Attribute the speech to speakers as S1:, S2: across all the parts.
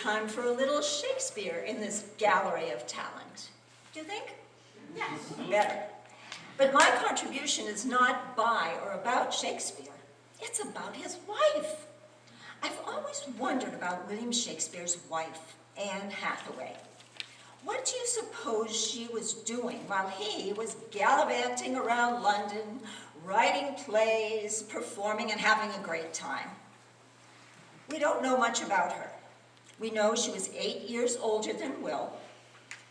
S1: time for a little Shakespeare in this gallery of talent. Do you think? Yes. Better. But my contribution is not by or about Shakespeare. It's about his wife. I've always wondered about William Shakespeare's wife, Anne Hathaway. What do you suppose she was doing while he was gallivanting around London, writing plays, performing, and having a great time? We don't know much about her. We know she was 8 years older than Will,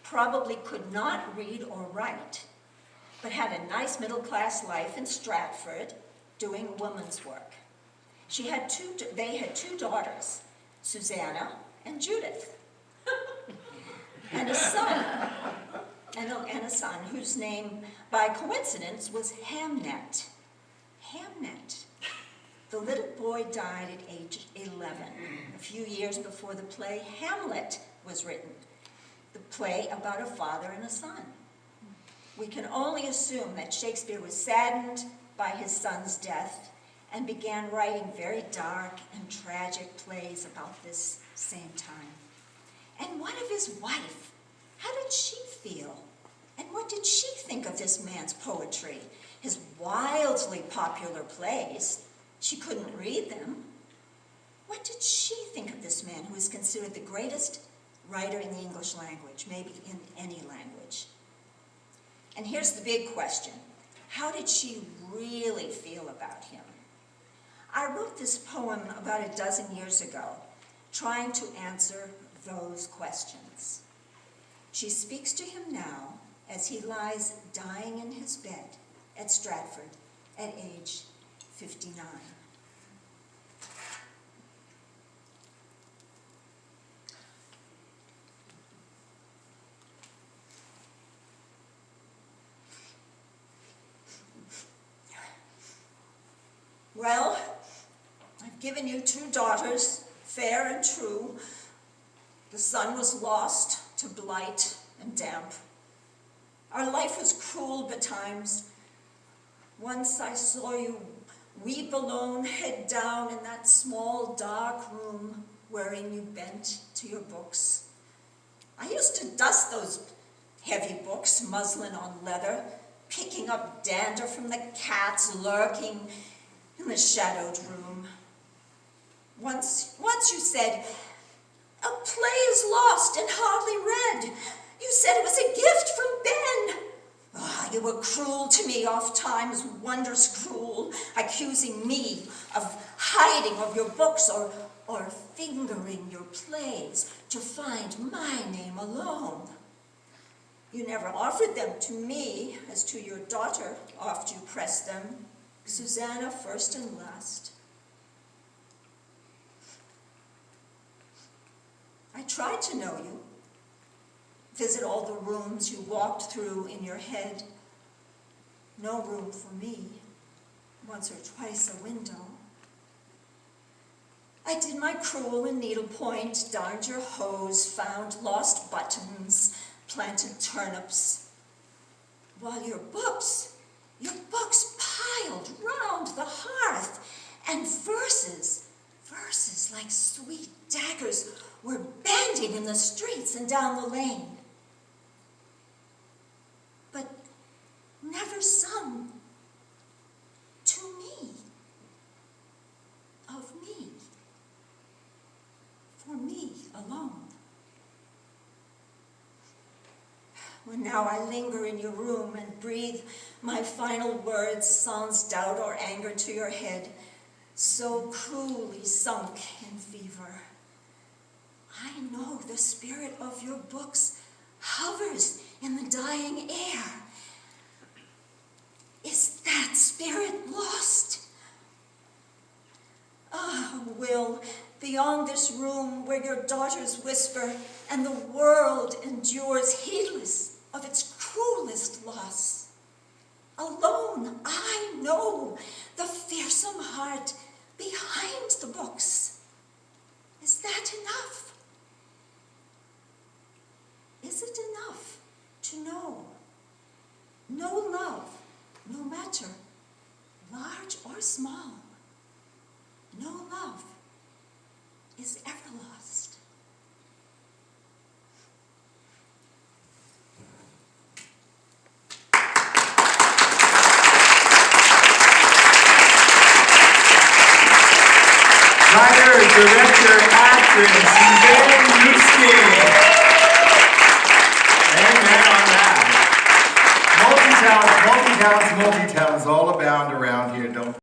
S1: probably could not read or write, but had a nice middle-class life in Stratford doing woman's work. They had two daughters, Susanna and Judith, and a son whose name, by coincidence, was Hamnet. Hamnet. The little boy died at age 11, a few years before the play Hamlet was written, the play about a father and a son. We can only assume that Shakespeare was saddened by his son's death and began writing very dark and tragic plays about this same time. And what of his wife? How did she feel? And what did she think of this man's poetry, his wildly popular plays? She couldn't read them. What did she think of this man who is considered the greatest writer in the English language, maybe in any language? And here's the big question. How did she really feel about him? I wrote this poem about a dozen years ago, trying to answer those questions. She speaks to him now as he lies dying in his bed at Stratford at age 59. Well, I've given you 2 daughters, fair and true. The son was lost to blight and damp. Our life was cruel betimes. Once I saw you weep alone, head down in that small dark room wherein you bent to your books. I used to dust those heavy books, muslin on leather, picking up dander from the cats lurking in the shadowed room. Once you said, "A play is lost and hardly read." You said it was a gift from Ben. Ah, you were cruel to me oft times, wondrous cruel, accusing me of hiding of your books or fingering your plays to find my name alone. You never offered them to me, as to your daughter oft you pressed them, Susanna first and last. I tried to know you, visit all the rooms you walked through in your head. No room for me, once or twice a window. I did my crewel and needlepoint, darned your hose, found lost buttons, planted turnips, while your books piled round the hearth, and verses like sweet daggers were bandied in the streets and down the lane. But never sung to me, of me, for me alone. When now I linger in your room and breathe my final words, sans doubt or anger to your head, so cruelly sunk in fever, I know the spirit of your books hovers in the dying air. Is that spirit lost? Ah, Will, beyond this room where your daughters whisper and the world endures heedless of its cruelest loss, alone I know the fearsome heart behind the books. Is that enough? Is it enough to know? No love, no matter large or small, no love is ever lost.
S2: director, actress, Suzanne Yuski.